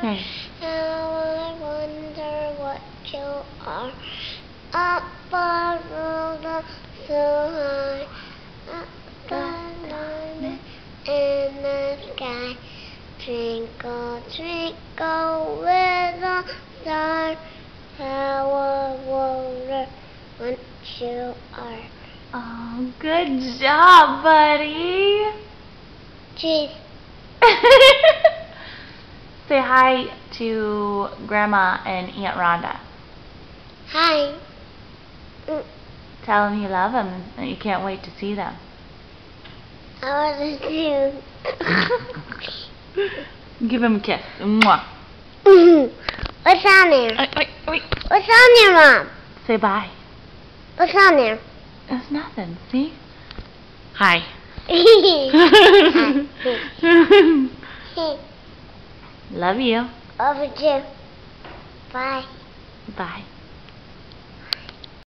Hey. How I wonder what you are. Up above the so high, up diamond in the sky. Twinkle, twinkle, little star. How I wonder what you are. Oh, good job, buddy. Cheese. Say hi to Grandma and Aunt Rhonda. Hi. Tell them you love them and that you can't wait to see them. I want to Give them a kiss. Mwah. What's on there? Wait. What's on there, Mom? Say bye. What's on there? There's nothing. See? Hi. Love you. Over to. Bye. Bye.